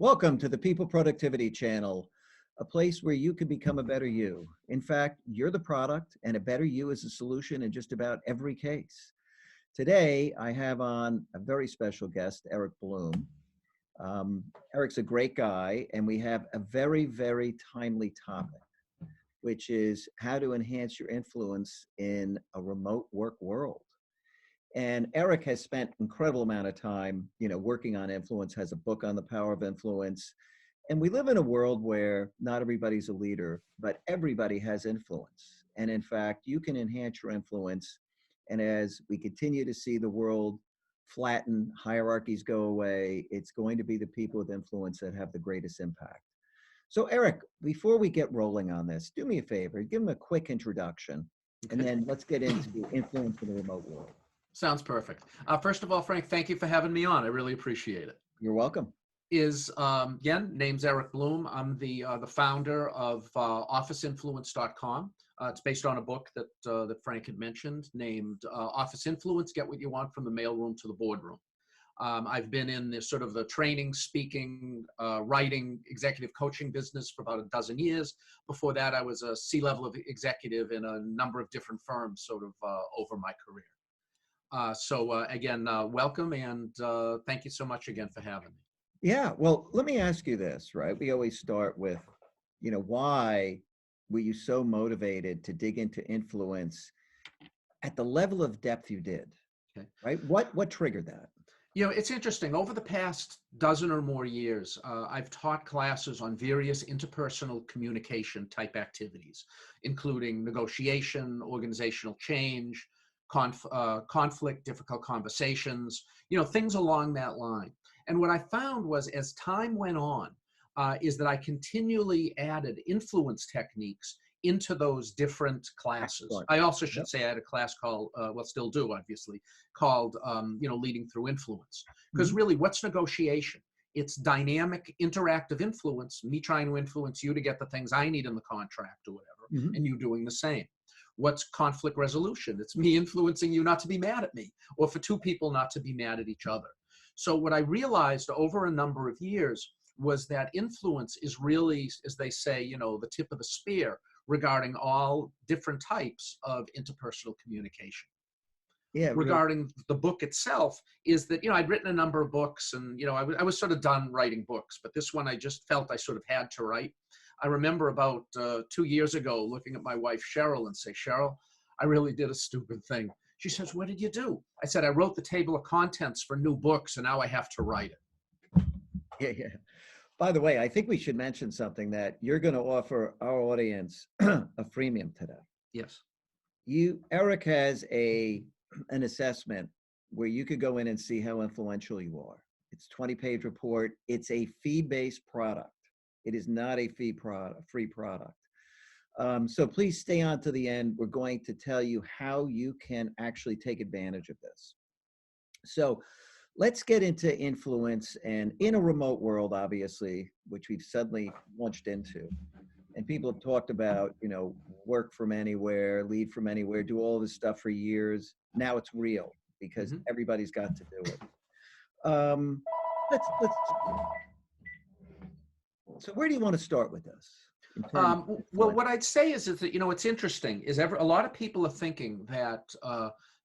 Welcome to the People Productivity Channel, a place where you can become a better you. In fact, you're the product, and a better you is a solution in just about every case. Today, I have on a very special guest, Eric Bloom. Eric's a great guy, and we have a very, very timely topic, which is how to enhance your influence in a remote work world. And Eric has spent incredible amount of time, working on influence, has a book on the power of influence. And we live in a world where not everybody's a leader, but everybody has influence. And in fact, you can enhance your influence. And as we continue to see the world flatten, hierarchies go away, it's going to be the people with influence that have the greatest impact. So Eric, before we get rolling on this, do me a favor, give them a quick introduction, and then let's get into influence in the remote world. Sounds perfect. First of all, Frank, thank you for having me on. I really appreciate it. You're welcome. Again, name's Eric Bloom. I'm the founder of OfficeInfluence.com. It's based on a book that Frank had mentioned named Office Influence, Get What You Want from the Mailroom to the Boardroom. I've been in this sort of the training, speaking, writing, executive coaching business for about a dozen years. Before that, I was a C-level executive in a number of different firms sort of over my career. Again, welcome, and thank you so much again for having me. Yeah, well, let me ask you this, right? We always start with, why were you so motivated to dig into influence at the level of depth you did, Okay. right? What triggered that? It's interesting. Over the past dozen or more years, I've taught classes on various interpersonal communication type activities, including negotiation, organizational change, conflict, difficult conversations, things along that line. And what I found was as time went on, is that I continually added influence techniques into those different classes. Excellent. I also should say I had a class called, still do obviously, called, Leading Through Influence. Because really, what's negotiation? It's dynamic, interactive influence, me trying to influence you to get the things I need in the contract or whatever, and you doing the same. What's conflict resolution? It's me influencing you not to be mad at me, or for two people not to be mad at each other. So what I realized over a number of years was that influence is really, as they say, the tip of the spear regarding all different types of interpersonal communication. Yeah. Regarding the book itself is that, I'd written a number of books and, I was sort of done writing books, but this one I just felt I sort of had to write. I remember about 2 years ago looking at my wife, Cheryl, and say, Cheryl, I really did a stupid thing. She says, what did you do? I said, I wrote the table of contents for new books and now I have to write it. Yeah. By the way, I think we should mention something that you're going to offer our audience a freemium today. Yes. Eric has an assessment where you could go in and see how influential you are. It's a 20-page report. It's a fee-based product. It is not a free product. So please stay on to the end. We're going to tell you how you can actually take advantage of this. So let's get into influence, and in a remote world, obviously, which we've suddenly launched into, and people have talked about, work from anywhere, lead from anywhere, do all this stuff for years. Now it's real because everybody's got to do it. So where do you want to start with this? Well, what I'd say is that, it's interesting is a lot of people are thinking that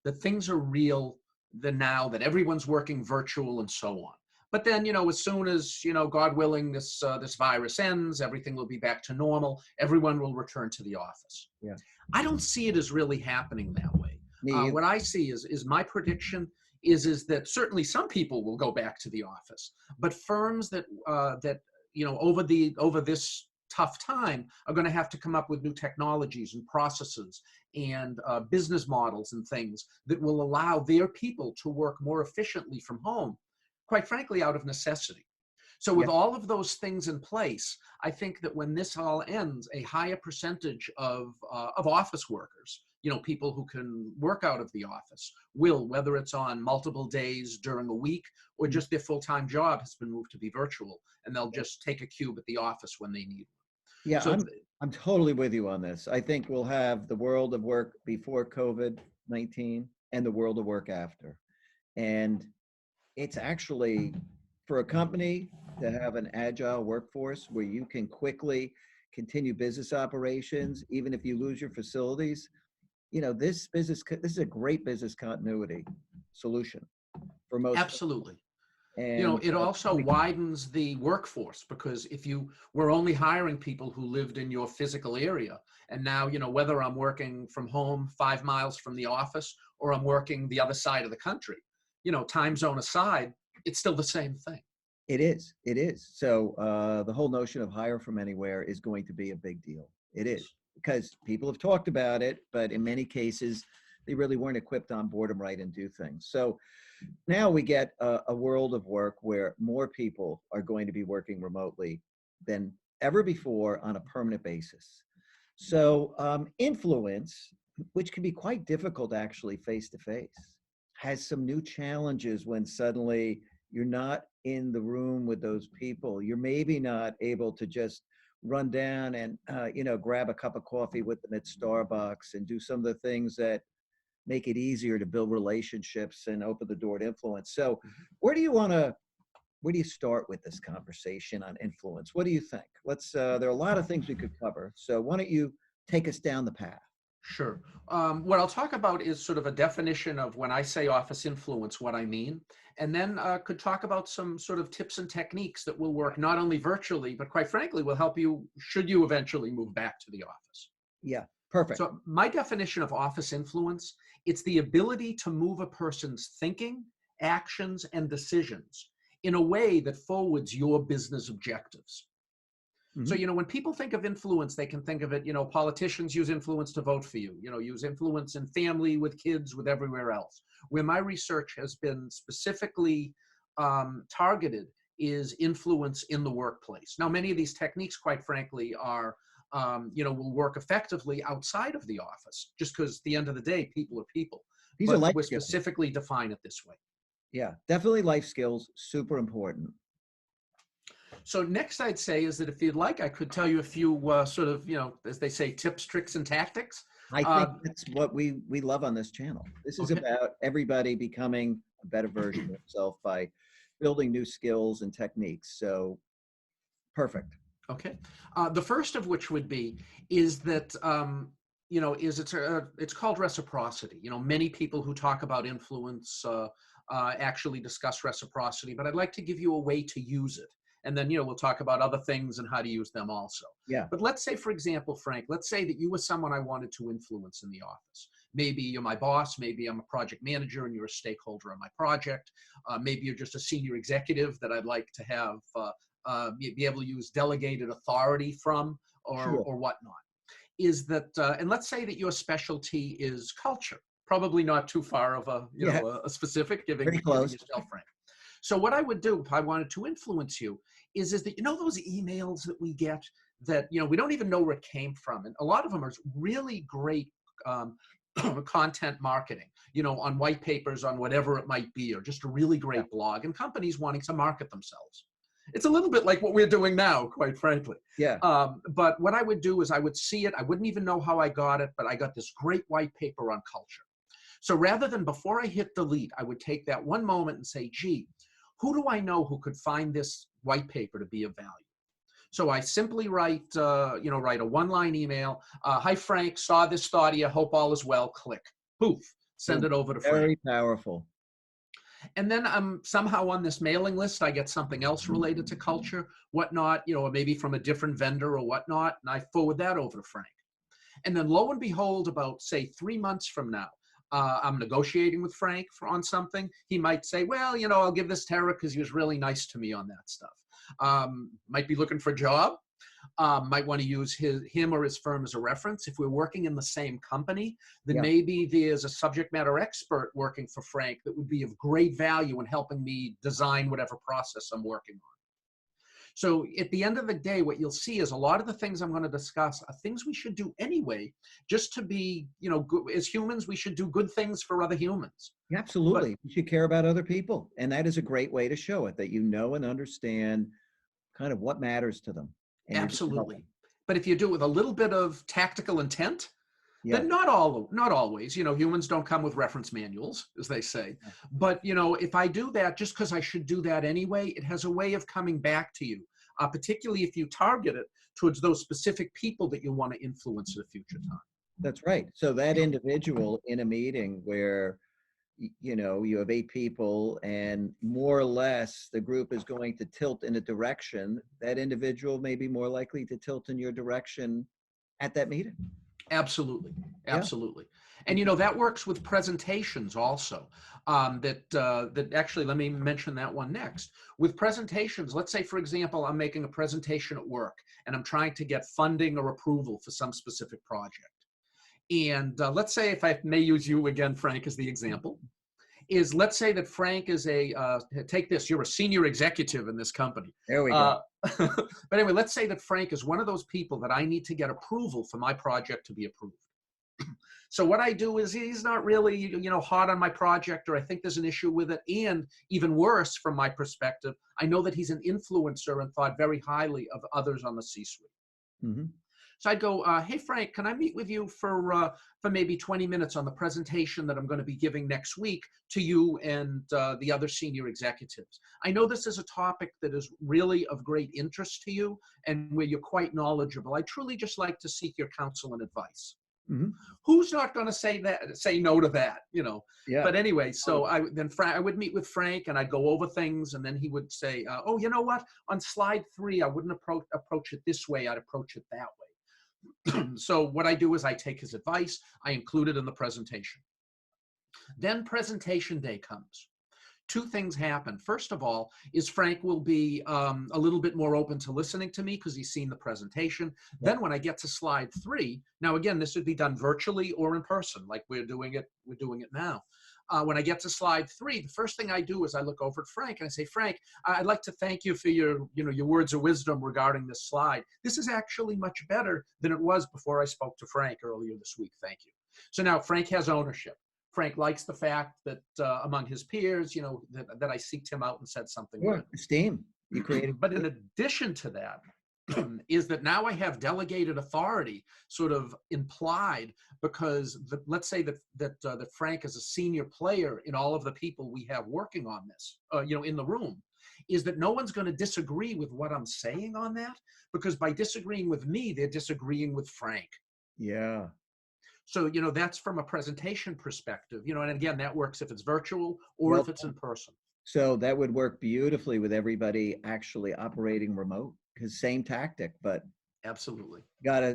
that things are real now, that everyone's working virtual and so on. But then, as soon as, God willing, this virus ends, everything will be back to normal. Everyone will return to the office. Yeah. I don't see it as really happening that way. What I see is my prediction is that certainly some people will go back to the office, but firms that over this tough time are going to have to come up with new technologies and processes and business models and things that will allow their people to work more efficiently from home, quite frankly, out of necessity. So with all of those things in place, I think that when this all ends, a higher percentage of office workers, people who can work out of the office will, whether it's on multiple days during a week or just their full-time job has been moved to be virtual, and they'll just take a cube at the office when they need one. Yeah, so I'm totally with you on this. I think we'll have the world of work before COVID-19 and the world of work after. And it's actually for a company to have an agile workforce where you can quickly continue business operations, even if you lose your facilities, this is a great business continuity solution for most. Absolutely. And It also widens the workforce, because if you were only hiring people who lived in your physical area, and now, whether I'm working from home 5 miles from the office or I'm working the other side of the country, time zone aside, it's still the same thing. it is, it is. So the whole notion of hire from anywhere is going to be a big deal. It is, because people have talked about it, but in many cases, they really weren't equipped on board and right and do things. So now we get a world of work where more people are going to be working remotely than ever before on a permanent basis. So influence, which can be quite difficult actually face to face, has some new challenges when suddenly you're not in the room with those people. You're maybe not able to just run down and grab a cup of coffee with them at Starbucks and do some of the things that make it easier to build relationships and open the door to influence. So where do you start with this conversation on influence? What do you think? There are a lot of things we could cover. So why don't you take us down the path? Sure. What I'll talk about is sort of a definition of, when I say office influence, what I mean, and then could talk about some sort of tips and techniques that will work not only virtually, but quite frankly, will help you should you eventually move back to the office. Yeah, perfect. So my definition of office influence, it's the ability to move a person's thinking, actions, and decisions in a way that forwards your business objectives. So, Mhm. when people think of influence, they can think of it, politicians use influence to vote for you, use influence in family, with kids, with everywhere else. Where my research has been specifically targeted is influence in the workplace. Now, many of these techniques, quite frankly, will work effectively outside of the office, just because at the end of the day, people are people. These are But life we're skills. specifically define it this way. Yeah, definitely life skills, super important. So next, I'd say is that if you'd like, I could tell you a few sort of, as they say, tips, tricks, and tactics. I think Uh, that's what we love on this channel. This is okay. about everybody becoming a better version of themselves by building new skills and techniques. So perfect. Okay. The first of which would be is that it's called reciprocity. Many people who talk about influence actually discuss reciprocity, but I'd like to give you a way to use it, and then we'll talk about other things and how to use them also. Yeah. But let's say, for example, Frank, let's say that you were someone I wanted to influence in the office. Maybe you're my boss. Maybe I'm a project manager and you're a stakeholder on my project. Maybe you're just a senior executive that I'd like to have. Be able to use delegated authority from, or Sure. whatnot, is that, and let's say that your specialty is culture, probably not too far of Yeah. a specific, giving Pretty close. yourself, Frank. So what I would do if I wanted to influence you is that, those emails that we get that, we don't even know where it came from. And a lot of them are really great um, content marketing, on white papers, on whatever it might be, or just a really Yeah. great blog, and companies wanting to market themselves. It's a little bit like what we're doing now, quite frankly. Yeah. But what I would do is I would see it. I wouldn't even know how I got it, but I got this great white paper on culture. So rather than, before I hit delete, I would take that one moment and say, gee, who do I know who could find this white paper to be of value? So I simply write a one-line email. Hi, Frank, saw this, thought of you, hope all is well, click. Poof, send Boom. it over to Frank. Very powerful. And then I'm somehow on this mailing list, I get something else related to culture, whatnot, or maybe from a different vendor or whatnot, and I forward that over to Frank. And then lo and behold, about, say, 3 months from now, I'm negotiating with Frank on something. He might say, well, I'll give this to Eric because he was really nice to me on that stuff. Might be looking for a job. Might want to use him or his firm as a reference. If we're working in the same company, then Yeah. maybe there's a subject matter expert working for Frank that would be of great value in helping me design whatever process I'm working on. So at the end of the day, what you'll see is a lot of the things I'm going to discuss are things we should do anyway, just to be, good. As humans, we should do good things for other humans. But Absolutely. You should care about other people. And that is a great way to show it, that you know and understand kind of what matters to them. And you're going to help absolutely. them. But if you do it with a little bit of tactical intent, That Yeah. not always, humans don't come with reference manuals, as they say. But, if I do that, just because I should do that anyway, it has a way of coming back to you, particularly if you target it towards those specific people that you want to influence at a future time. That's right. So that individual in a meeting where you have 8 people and more or less the group is going to tilt in a direction, that individual may be more likely to tilt in your direction at that meeting. Absolutely, Yeah. absolutely. And that works with presentations also. That actually, let me mention that one next. With presentations, let's say, for example, I'm making a presentation at work and I'm trying to get funding or approval for some specific project. And let's say, if I may use you again, Frank, as the example, let's say that Frank is take this, you're a senior executive in this company. There we go. Uh, but anyway, let's say that Frank is one of those people that I need to get approval for my project to be approved. So what I do is, he's not really, hot on my project, or I think there's an issue with it. And even worse, from my perspective, I know that he's an influencer and thought very highly of others on the C-suite. Hmm. So I'd go, hey, Frank, can I meet with you for maybe 20 minutes on the presentation that I'm going to be giving next week to you and the other senior executives? I know this is a topic that is really of great interest to you and where you're quite knowledgeable. I truly just like to seek your counsel and advice. Hmm. Who's not going to say no to that, Yeah. But anyway, so I would meet with Frank and I'd go over things, and then he would say, oh, you know what? On slide 3, I wouldn't approach it this way. I'd approach it that way. So what I do is I take his advice, I include it in the presentation. Then presentation day comes. 2 things happen. First of all, is Frank will be a little bit more open to listening to me because he's seen the presentation. Yeah. Then when I get to slide 3, now again, this would be done virtually or in person, like we're doing it now. When I get to slide 3, the first thing I do is I look over at Frank and I say, Frank, I'd like to thank you for your words of wisdom regarding this slide. This is actually much better than it was before I spoke to Frank earlier this week. Thank you. So now Frank has ownership. Frank likes the fact that among his peers, that I seeked him out and said something Sure. good. Esteem. You created. But in addition to that, is that now I have delegated authority sort of implied, because let's say that Frank is a senior player in all of the people we have working on this, in the room, is that no one's going to disagree with what I'm saying on that, because by disagreeing with me, they're disagreeing with Frank. Yeah. So, that's from a presentation perspective, and again, that works if it's virtual or Well, if it's in person. so that would work beautifully with everybody actually operating remote, because same tactic, but Absolutely.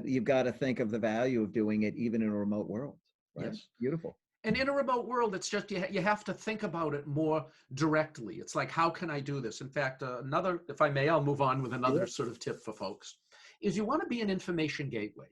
you've got to think of the value of doing it even in a remote world, right? Yes. Beautiful. And in a remote world, it's just, you have to think about it more directly. It's like, how can I do this? In fact, another, if I may, I'll move on with another Yeah. sort of tip for folks, is you want to be an information gateway.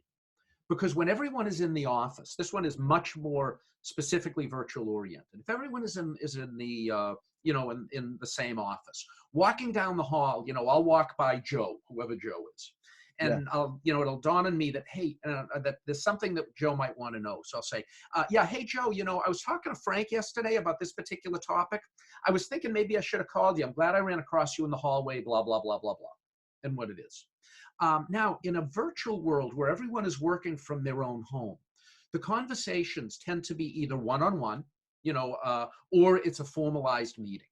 Because when everyone is in the office, this one is much more specifically virtual oriented. If everyone is in the in the same office, walking down the hall, I'll walk by Joe, whoever Joe is, Yeah. and it'll dawn on me that, hey, that there's something that Joe might want to know. So I'll say, yeah, hey Joe, I was talking to Frank yesterday about this particular topic. I was thinking maybe I should have called you. I'm glad I ran across you in the hallway. Blah blah blah blah blah, and what it is. Now, in a virtual world where everyone is working from their own home, the conversations tend to be either one-on-one, or it's a formalized meeting.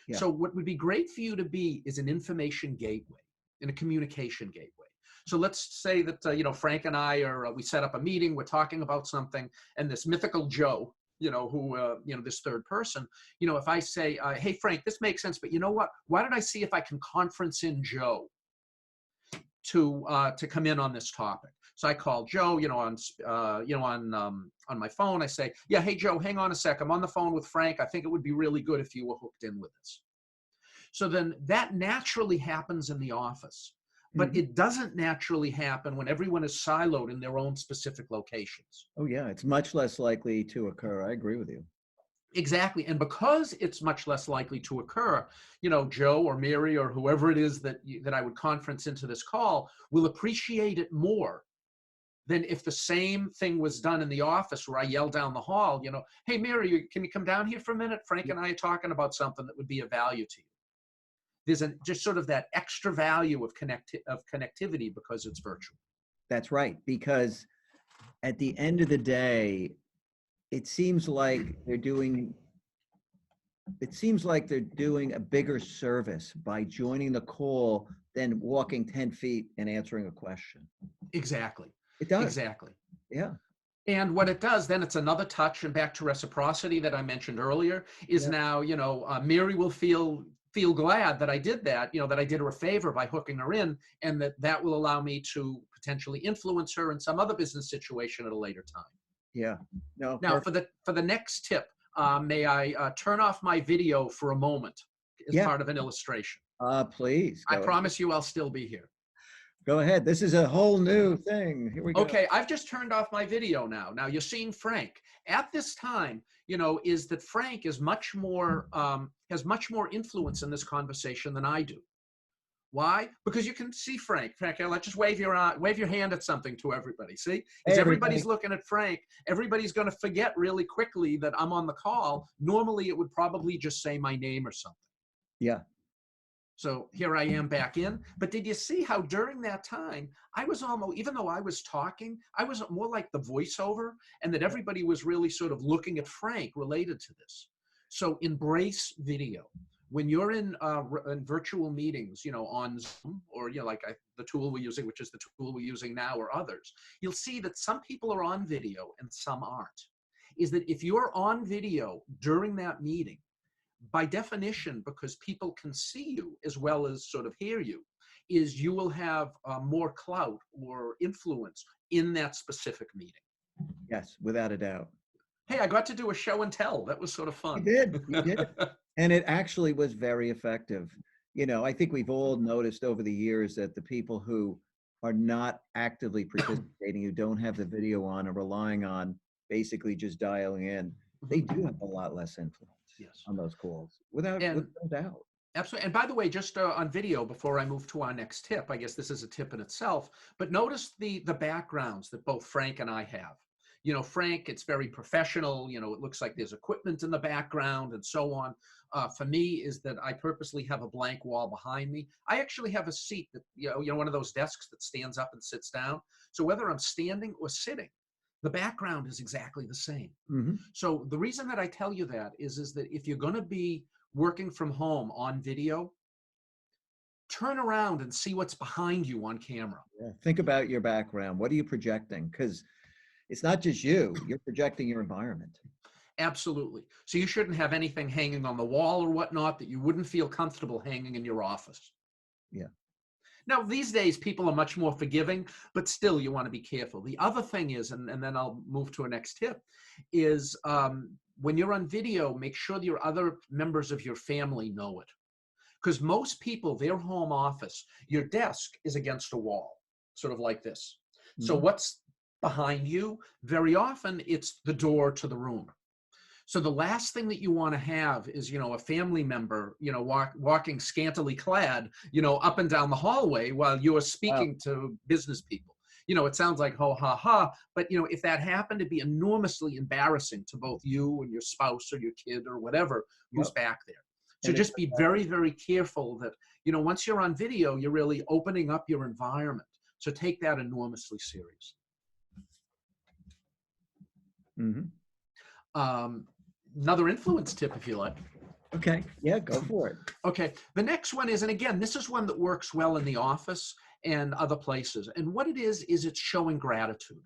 Yeah. So what would be great for you to be is an information gateway and a communication gateway. So let's say that, Frank and I we set up a meeting, we're talking about something, and this mythical Joe, this third person, if I say, hey, Frank, this makes sense, but you know what? Why don't I see if I can conference in Joe to come in on this topic? So I call Joe, on my phone. I say, yeah, hey Joe, hang on a sec. I'm on the phone with Frank. I think it would be really good if you were hooked in with us. So then that naturally happens in the office, but Mhm. it doesn't naturally happen when everyone is siloed in their own specific locations. Oh yeah, it's much less likely to occur. I agree with you. Exactly. And because it's much less likely to occur, Joe or Mary or whoever it is that I would conference into this call will appreciate it more than if the same thing was done in the office where I yell down the hall, hey, Mary, can you come down here for a minute? Frank and I are talking about something that would be of value to you. There's just sort of that extra value of connectivity because it's virtual. That's right, because at the end of the day, it seems like they're doing it seems like they're doing a bigger service by joining the call than walking 10 feet and answering a question. Exactly. It does. Exactly. Yeah. And what it does, then it's another touch, and back to reciprocity that I mentioned earlier, is Yeah. now, Mary will feel glad that I did that, that I did her a favor by hooking her in, and that will allow me to potentially influence her in some other business situation at a later time. Yeah. No, Now, perfect. for the next tip, may I turn off my video for a moment as Yeah. part of an illustration? Please I go ahead. promise you I'll still be here. Go ahead. This is a whole new thing. Here we go. Okay, I've just turned off my video now. Now you're seeing Frank. At this time, is that Frank is much more has much more influence in this conversation than I do. Why? Because you can see Frank. Frank, let's just wave your hand at something to everybody. See, as Hey, everybody's everybody. looking at Frank, everybody's going to forget really quickly that I'm on the call. Normally, it would probably just say my name or something. Yeah. So here I am back in. But did you see how during that time, I was almost, even though I was talking, I was more like the voiceover, and that everybody was really sort of looking at Frank related to this. So embrace video. When you're in virtual meetings, on Zoom, or the tool we're using, which is the tool we're using now, or others, you'll see that some people are on video and some aren't. Is that if you're on video during that meeting, by definition, because people can see you as well as sort of hear you, is you will have more clout or influence in that specific meeting. Yes, without a doubt. Hey, I got to do a show and tell. That was sort of You fun. did. You did. And it actually was very effective. I think we've all noticed over the years that the people who are not actively participating, who don't have the video on, are relying on basically just dialing in, they do have a lot less influence Yes. on those calls, with no doubt. Absolutely. And by the way, just on video, before I move to our next tip, I guess this is a tip in itself, but notice the backgrounds that both Frank and I have. Frank, it's very professional. It looks like there's equipment in the background and so on. For me, is that I purposely have a blank wall behind me. I actually have a seat that, one of those desks that stands up and sits down. So whether I'm standing or sitting, the background is exactly the same. Mm-hmm. So the reason that I tell you that is that if you're going to be working from home on video, turn around and see what's behind you on camera. Yeah. Think about your background. What are you projecting? Because it's not just you, you're projecting your environment. Absolutely. So you shouldn't have anything hanging on the wall or whatnot that you wouldn't feel comfortable hanging in your office. Yeah. Now, these days, people are much more forgiving, but still, you want to be careful. The other thing is, and then I'll move to a next tip, is when you're on video, make sure that your other members of your family know it. Because most people, their home office, your desk is against a wall, sort of like this. Mm-hmm. So what's behind you? Very often, it's the door to the room. So the last thing that you want to have is, a family member, walking scantily clad, up and down the hallway while you are speaking to business people. It sounds like ho ha ha, but if that happened to be enormously embarrassing to both you and your spouse or your kid or whatever who's back there. So just be very, very careful that, once you're on video, you're really opening up your environment. So take that enormously seriously. Mm-hmm. Another influence tip, if you like. Okay. Yeah, go for it. Okay. The next one is, and again, this is one that works well in the office and other places. And what it is it's showing gratitude.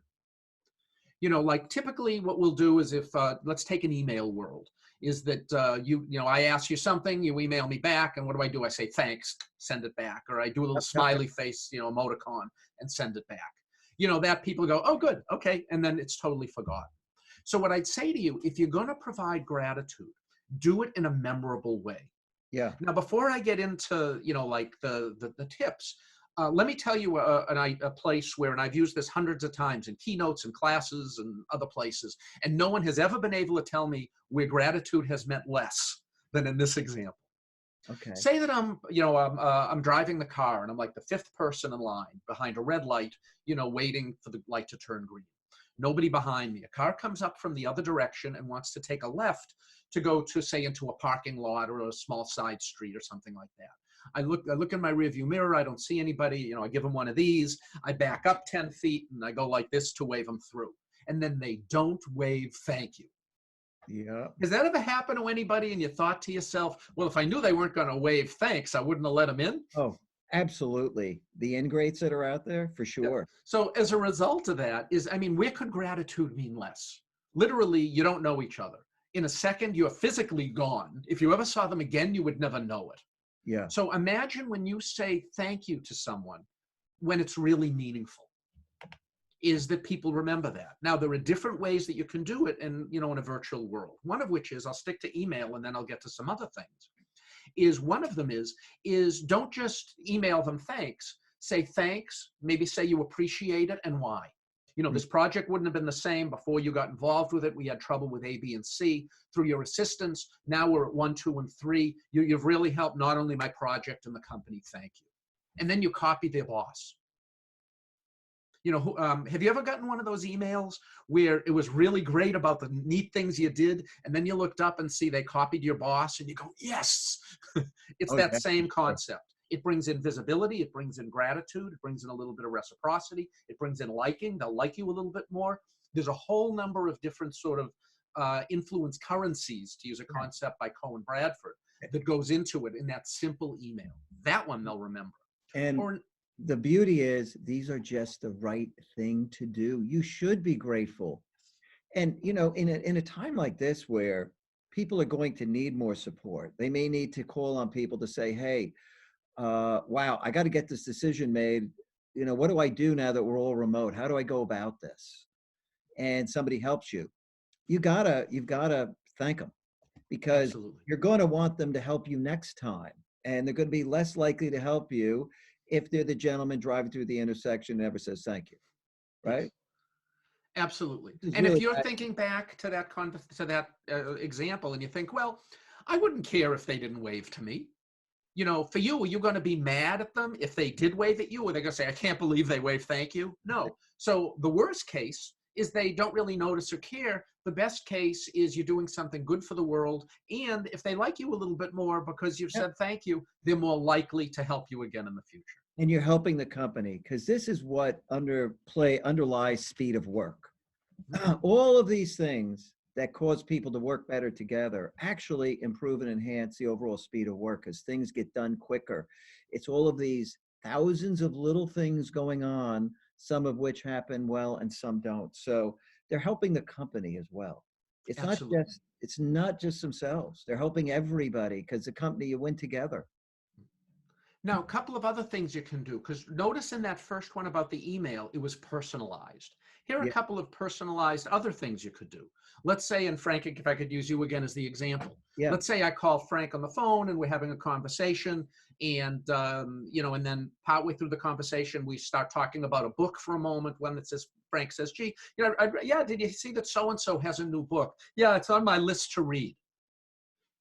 Like typically what we'll do is if, let's take an email world, is that I ask you something, you email me back, and what do? I say thanks, send it back, or I do a little smiley face, emoticon, and send it back. That people go, oh, good, okay, and then it's totally forgotten. So what I'd say to you, if you're going to provide gratitude, do it in a memorable way. Yeah. Now, before I get into, like the tips, let me tell you a place where, and I've used this hundreds of times in keynotes and classes and other places, and no one has ever been able to tell me where gratitude has meant less than in this example. Okay. Say that I'm driving the car and I'm like the fifth person in line behind a red light, waiting for the light to turn green. Nobody behind me. A car comes up from the other direction and wants to take a left to go to, say, into a parking lot or a small side street or something like that. I look in my rearview mirror. I don't see anybody. I give them one of these. I back up 10 feet and I go like this to wave them through. and then they don't wave thank you. Yeah. Has that ever happened to anybody and you thought to yourself, well, if I knew they weren't going to wave thanks, I wouldn't have let them in? Oh, absolutely. The ingrates that are out there, for Yeah. sure. So as a result of that is, I mean, where could gratitude mean less? Literally, you don't know each other. In a second, you're physically gone. If you ever saw them again, you would never know it. Yeah. So imagine when you say thank you to someone, when it's really meaningful, is that people remember that. Now, there are different ways that you can do it in, in a virtual world. One of which is, I'll stick to email and then I'll get to some other things, is one of them is don't just email them thanks. Say thanks, maybe say you appreciate it and why. This project wouldn't have been the same before you got involved with it. We had trouble with A, B, and C. Through your assistance, now we're at 1, 2, and 3. You've really helped not only my project and the company. Thank you. And then you copy their boss. Have you ever gotten one of those emails where it was really great about the neat things you did, and then you looked up and see they copied your boss, and you go, yes. It's Oh, that yeah. same concept. It brings in visibility. It brings in gratitude. It brings in a little bit of reciprocity. It brings in liking. They'll like you a little bit more. There's a whole number of different sort of influence currencies, to use a concept by Cohen Bradford, that goes into it in that simple email. That one they'll remember. And the beauty is, these are just the right thing to do. You should be grateful. And, in a time like this where people are going to need more support, they may need to call on people to say, hey, wow, I got to get this decision made. What do I do now that we're all remote? How do I go about this? And somebody helps you. You've got to thank them, because Absolutely. you're going to want them to help you next time. And they're going to be less likely to help you if they're the gentleman driving through the intersection and never says thank you. Right? Yes. Absolutely. It's And if really you're thinking back to that example, and you think, well, I wouldn't care if they didn't wave to me. For you, are you going to be mad at them if they did wave at you? Or are they going to say, I can't believe they waved thank you? No. So the worst case is they don't really notice or care. The best case is you're doing something good for the world. And if they like you a little bit more because you've said thank you, they're more likely to help you again in the future. And you're helping the company, because this is what underlies speed of work. All of these things that cause people to work better together actually improve and enhance the overall speed of work, as things get done quicker. It's all of these thousands of little things going on, some of which happen well and some don't. So they're helping the company as well. Absolutely. It's not just themselves. They're helping everybody, because the company, you win together. Now, a couple of other things you can do, because notice in that first one about the email, it was personalized. Here are a Yeah. couple of personalized other things you could do. Let's say, and Frank, if I could use you again as the example. Yeah. Let's say I call Frank on the phone and we're having a conversation, and and then partway through the conversation, we start talking about a book for a moment. One that says, Frank says, gee, did you see that so-and-so has a new book? Yeah, it's on my list to read.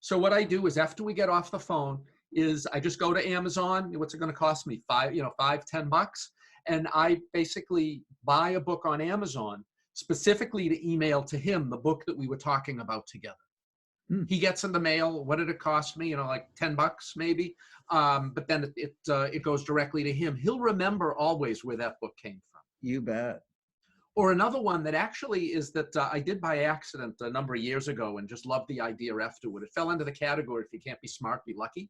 So what I do is, after we get off the phone, is I just go to Amazon. What's it going to cost me? $5-10, and I basically buy a book on Amazon specifically to email to him the book that we were talking about together. He gets in the mail. What did it cost me? Like $10 maybe. But then it goes directly to him. He'll remember always where that book came from. You bet. Or another one that actually is that I did by accident a number of years ago and just loved the idea afterward. It fell into the category, if you can't be smart, be lucky.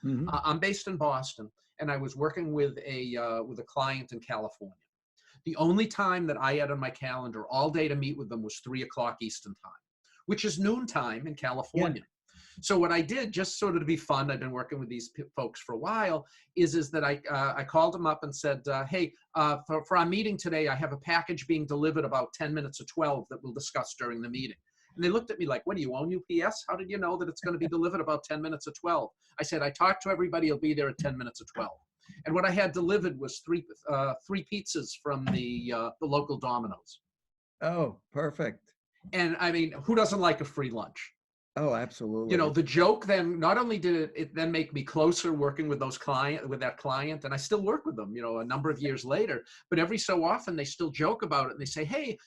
Mm-hmm. I'm based in Boston, and I was working with a client in California. The only time that I had on my calendar all day to meet with them was 3:00 Eastern time, which is noontime in California. So what I did, just sort of to be fun, I've been working with these folks for a while, is that I called them up and said, hey, for our meeting today, I have a package being delivered about 10 minutes to 12 that we'll discuss during the meeting. And they looked at me like, what, do you own UPS? How did you know that it's going to be delivered about 10 minutes to 12? I said, I talked to everybody. He'll be there at 10 minutes to 12. And what I had delivered was three pizzas from the local Domino's. Oh, perfect. And I mean, who doesn't like a free lunch? Oh, absolutely. The joke then, not only did it then make me closer working with that client, and I still work with them, a number of years later, but every so often they still joke about it. And they say, hey,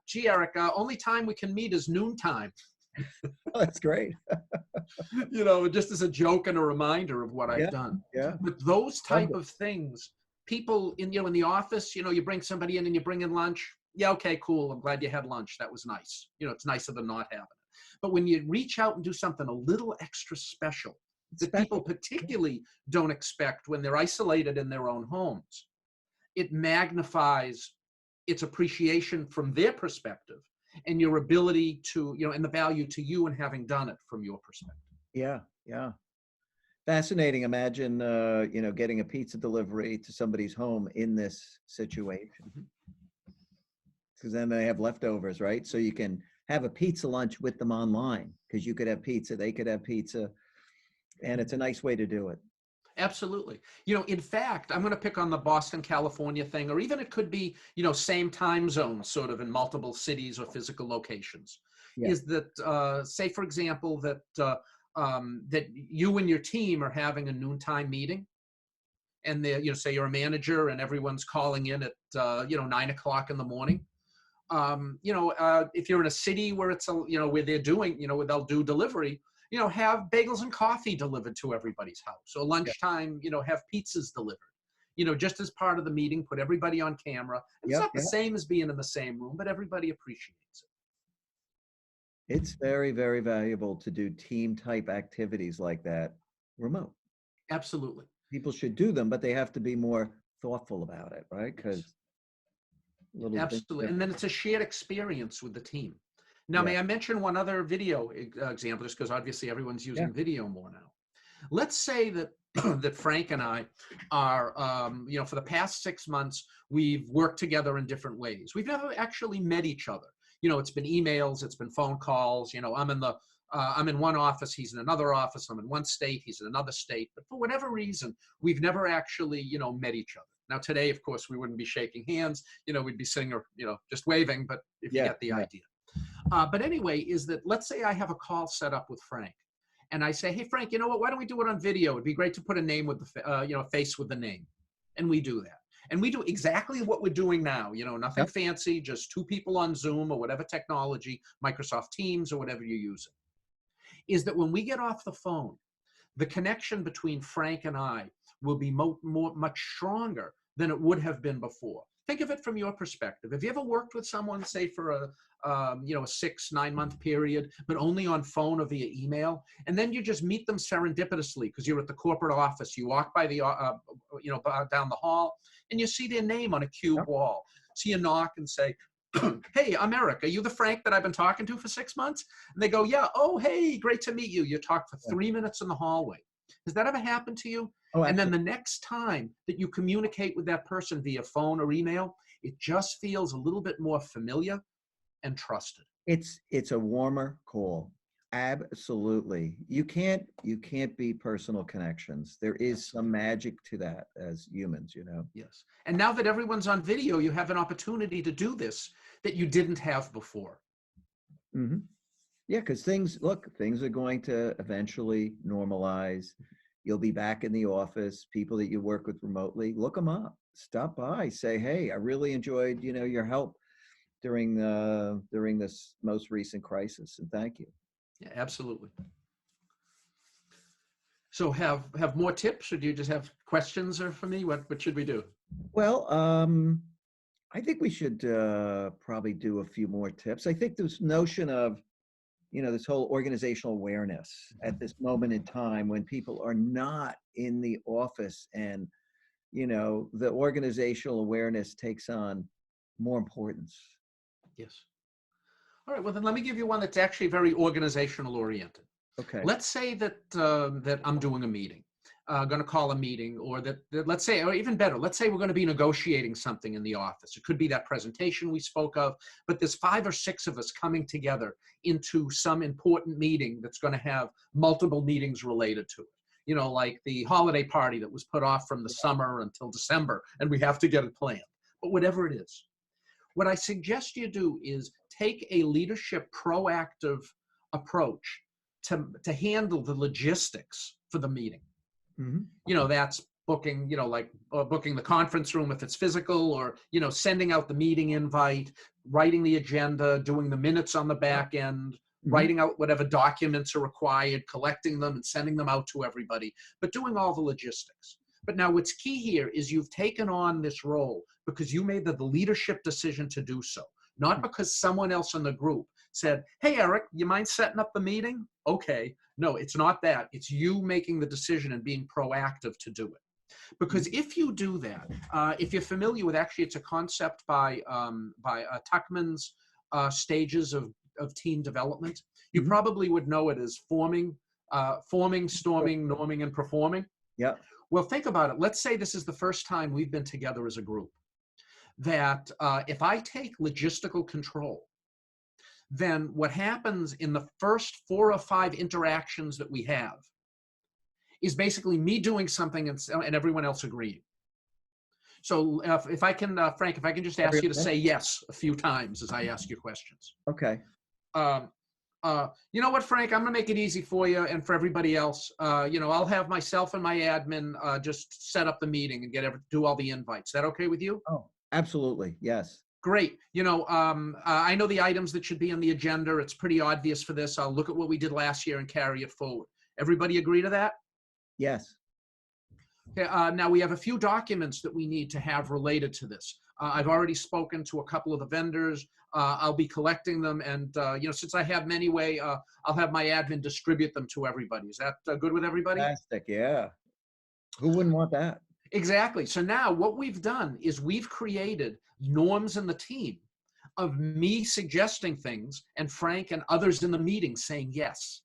gee, Eric, only time we can meet is noontime. Oh, that's great. Just as a joke and a reminder of what I've done. Yeah. But those type of things, people in the office, you bring somebody in and you bring in lunch. yeah, okay, cool. I'm glad you had lunch. That was nice. It's nicer than not having it. But when you reach out and do something a little extra special It's that people special. particularly don't expect when they're isolated in their own homes, it magnifies its appreciation from their perspective and your ability to, and the value to you in having done it from your perspective. Yeah, yeah. Fascinating. Imagine, getting a pizza delivery to somebody's home in this situation, Mhm. because then they have leftovers, right? So you can have a pizza lunch with them online because you could have pizza, they could have pizza, and it's a nice way to do it. Absolutely. In fact, I'm going to pick on the Boston, California thing, or even it could be, same time zone, sort of in multiple cities or physical locations. Yeah. Is that, say, for example, that you and your team are having a noontime meeting, and say you're a manager and everyone's calling in at 9 o'clock in the morning. If you're in a city where it's where they're doing, where they'll do delivery, have bagels and coffee delivered to everybody's house. Or Yeah. lunchtime, have pizzas delivered. Just as part of the meeting, put everybody on camera. And it's Yep. not the Yep. same as being in the same room, but everybody appreciates it. It's very, very valuable to do team type activities like that remote. Absolutely. People should do them, but they have to be more thoughtful about it, right? Yes. Because little things Absolutely. And different. then it's a shared experience with the team. Now, Yeah. may I mention one other video example, just because obviously everyone's Yeah. using video more now. Let's say that that Frank and I are, for the past 6 months, we've worked together in different ways. We've never actually met each other. It's been emails, it's been phone calls. I'm in one office, he's in another office. I'm in one state, he's in another state. But for whatever reason, we've never actually, met each other. Now today, of course, we wouldn't be shaking hands. We'd be sitting or, just waving. But if you Yeah. get the Yeah. idea. But anyway, is that let's say I have a call set up with Frank. And I say, hey, Frank, you know what? Why don't we do it on video? It'd be great to put a name with the, face with the name. And we do that. And we do exactly what we're doing now. Nothing Yep. fancy, just two people on Zoom or whatever technology, Microsoft Teams or whatever you're using. Is that when we get off the phone, the connection between Frank and I will be much stronger than it would have been before. Think of it from your perspective. Have you ever worked with someone, say, for a 6-9 month period, but only on phone or via email, and then you just meet them serendipitously because you're at the corporate office. You walk by the down the hall, and you see their name on a cube Yep. wall. So you knock and say, hey, I'm Eric. Are you the Frank that I've been talking to for 6 months? And they go, yeah. Oh, hey, great to meet you. You talk for 3 minutes in the hallway. Has that ever happened to you? Oh, And then absolutely. the next time that you communicate with that person via phone or email, it just feels a little bit more familiar and trusted. It's a warmer call. Absolutely. You can't beat personal connections. There is some Absolutely. magic to that as humans. Yes. And now that everyone's on video, you have an opportunity to do this that you didn't have before. Hmm. Yeah, because things are going to eventually normalize. You'll be back in the office. People that you work with remotely, look them up. Stop by. Say, hey, I really enjoyed, your help during this most recent crisis, and thank you. Yeah, absolutely. So have more tips, or do you just have questions or for me? What should we do? Well, I think we should probably do a few more tips. I think this notion of, this whole organizational awareness at this moment in time when people are not in the office, and, the organizational awareness takes on more importance. Yes. All right. Well, then let me give you one that's actually very organizational oriented. Okay. Let's say that I'm doing a meeting, going to call a meeting, or that let's say, or even better, let's say we're going to be negotiating something in the office. It could be that presentation we spoke of, but there's 5 or 6 of us coming together into some important meeting that's going to have multiple meetings related to it. Like the holiday party that was put off from the summer until December, and we have to get it planned. But whatever it is, what I suggest you do is take a leadership proactive approach to handle the logistics for the meeting. Hmm. That's booking, like booking the conference room if it's physical, or, sending out the meeting invite, writing the agenda, doing the minutes on the back end, Hmm. writing out whatever documents are required, collecting them and sending them out to everybody, but doing all the logistics. But now what's key here is you've taken on this role because you made the leadership decision to do so, not because someone else in the group said, hey, Eric, you mind setting up the meeting? Okay. No, it's not that. It's you making the decision and being proactive to do it. Because if you do that, if you're familiar with, actually, it's a concept by Tuckman's stages of team development. You probably would know it as forming, storming, norming, and performing. Yeah. Well, think about it. Let's say this is the first time we've been together as a group. That if I take logistical control, then what happens in the first 4 or 5 interactions that we have is basically me doing something and everyone else agreeing. So if I can, Frank, if I can just ask you to say yes a few times as I ask you questions. Okay. You know what, Frank, I'm going to make it easy for you and for everybody else. I'll have myself and my admin just set up the meeting and do all the invites. Is that okay with you? Oh, absolutely. Yes. Great. I know the items that should be on the agenda. It's pretty obvious for this. I'll look at what we did last year and carry it forward. Everybody agree to that? Yes. Okay, now we have a few documents that we need to have related to this. I've already spoken to a couple of the vendors. I'll be collecting them, and since I have them anyway, I'll have my admin distribute them to everybody. Is that good with everybody? Fantastic. Yeah. Who wouldn't want that? Exactly. So now what we've done is we've created norms in the team of me suggesting things and Frank and others in the meeting saying yes.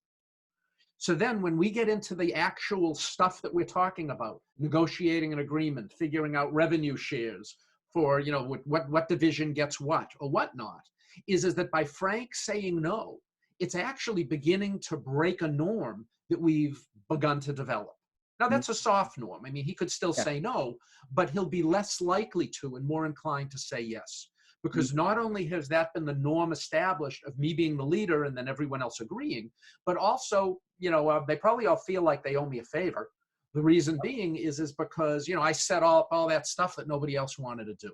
So then when we get into the actual stuff that we're talking about, negotiating an agreement, figuring out revenue shares for, what division gets what or whatnot, is that by Frank saying no, it's actually beginning to break a norm that we've begun to develop. Now that's a soft norm. I mean, he could still say no, but he'll be less likely to and more inclined to say yes. Because not only has that been the norm established of me being the leader and then everyone else agreeing, but also, they probably all feel like they owe me a favor. The reason being is because, I set up all that stuff that nobody else wanted to do.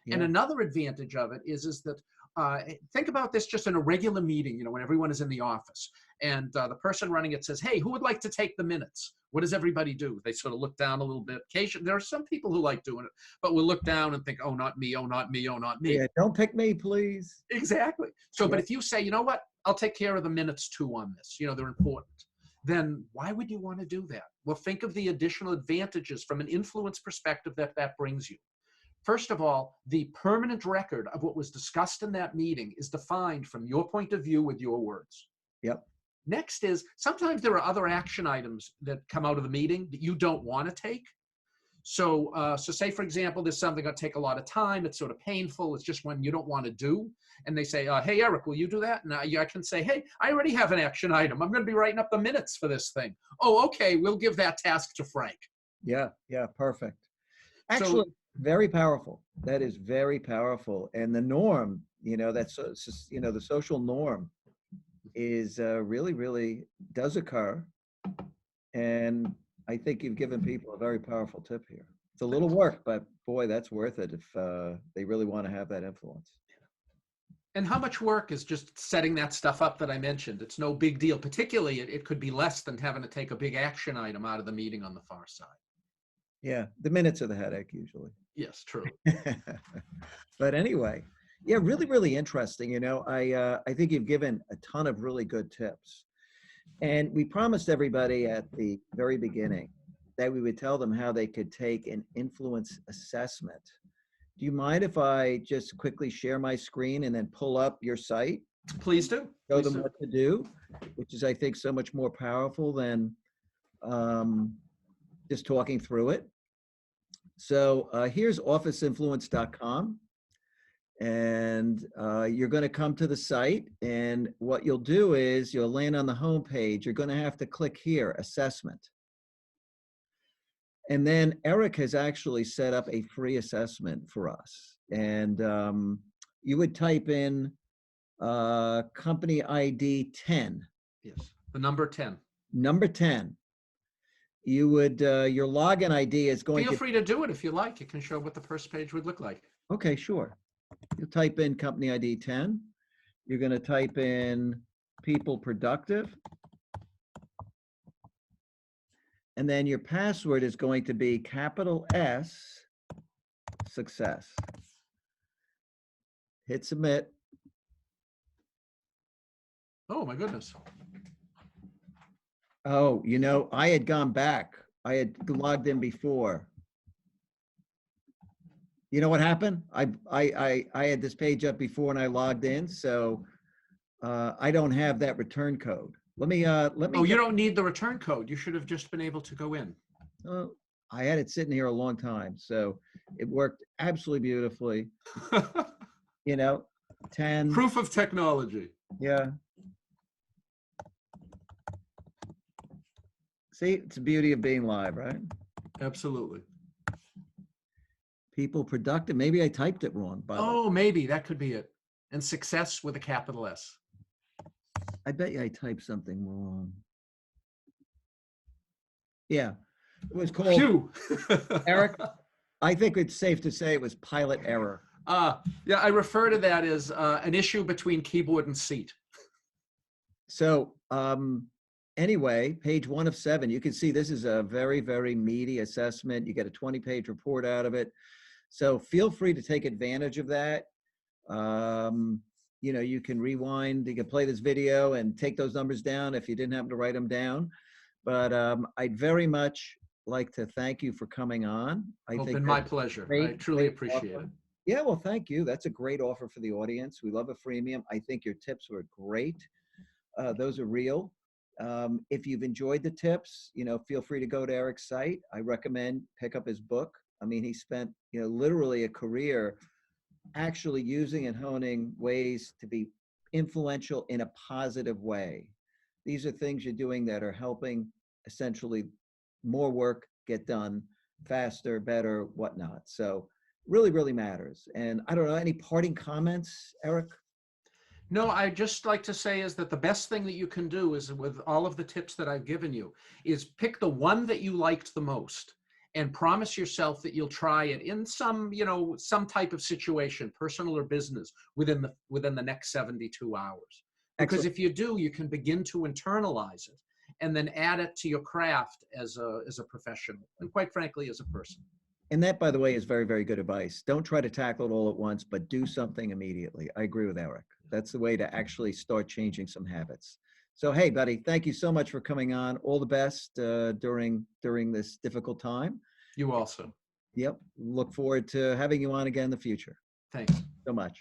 Yeah. And another advantage of it is that, think about this just in a regular meeting, when everyone is in the office and the person running it says, hey, who would like to take the minutes? What does everybody do? They sort of look down a little bit. Occasionally, there are some people who like doing it, but we'll look down and think, oh, not me, oh, not me, oh, not me. Yeah, don't pick me, please. Exactly. So, but if you say, you know what, I'll take care of the minutes too on this, they're important, then why would you want to do that? Well, think of the additional advantages from an influence perspective that brings you. First of all, the permanent record of what was discussed in that meeting is defined from your point of view with your words. Yep. Next is sometimes there are other action items that come out of the meeting that you don't want to take. So say, for example, there's something that take a lot of time. It's sort of painful. It's just one you don't want to do. And they say, hey, Eric, will you do that? And I can say, hey, I already have an action item. I'm going to be writing up the minutes for this thing. Oh, okay. We'll give that task to Frank. Yeah. Yeah. Perfect. Actually, very powerful. That is very powerful. And the norm, that's, the social norm is really, really does occur. And I think you've given people a very powerful tip here. It's a little work, but boy, that's worth it if they really want to have that influence. And how much work is just setting that stuff up that I mentioned? It's no big deal. Particularly, it could be less than having to take a big action item out of the meeting on the far side. Yeah, the minutes are the headache usually. Yes, true. But anyway, yeah, really, really interesting. I think you've given a ton of really good tips. And we promised everybody at the very beginning that we would tell them how they could take an influence assessment. Do you mind if I just quickly share my screen and then pull up your site? Please do. Show them what to do, which is, I think, so much more powerful than just talking through it. So here's officeinfluence.com. And you're going to come to the site, and what you'll do is you'll land on the home page. You're going to have to click here, assessment. And then Eric has actually set up a free assessment for us. And you would type in company ID 10. Yes, the number 10. Number 10. You would, your login ID is going to— Feel free to do it if you like. It can show what the first page would look like. Okay, sure. You'll type in company ID 10. You're going to type in people productive. And then your password is going to be capital S, success. Hit submit. Oh my goodness. Oh, you know, I had gone back. I had logged in before. You know what happened? I had this page up before and I logged in, so I don't have that return code. Let me Oh, go. you don't need the return code. You should have just been able to go in. I had it sitting here a long time, so it worked absolutely beautifully. You know, 10. Proof of technology. Yeah. See, it's the beauty of being live, right? Absolutely. People productive. Maybe I typed it wrong, by the way. Oh, maybe that could be it. And success with a capital S. I bet you I typed something wrong. Yeah, it was called, Phew. Eric, I think it's safe to say it was pilot error. Yeah, I refer to that as an issue between keyboard and seat. So anyway, page 1 of 7, you can see this is a very, very meaty assessment. You get a 20-page report out of it. So feel free to take advantage of that. You know, you can rewind, you can play this video and take those numbers down if you didn't happen to write them down. But I'd very much like to thank you for coming on. I It's think been that's my pleasure. great, I truly great appreciate offer. it. Yeah, well, thank you. That's a great offer for the audience. We love a freemium. I think your tips were great. Those are real. If you've enjoyed the tips, you know, feel free to go to Eric's site. I recommend pick up his book. I mean, he spent, you know, literally a career actually using and honing ways to be influential in a positive way. These are things you're doing that are helping essentially more work get done faster, better, whatnot. So really, really matters. And I don't know, any parting comments, Eric? No, I just like to say is that the best thing that you can do is with all of the tips that I've given you is pick the one that you liked the most and promise yourself that you'll try it in some, you know, some type of situation, personal or business, within the next 72 hours. Because Excellent. if you do, you can begin to internalize it and then add it to your craft as a professional and quite frankly as a person. And that, by the way, is very, very good advice. Don't try to tackle it all at once, but do something immediately. I agree with Eric. That's the way to actually start changing some habits. So, hey, buddy, thank you so much for coming on. All the best during this difficult time. You also. Yep. Look forward to having you on again in the future. Thanks. So much.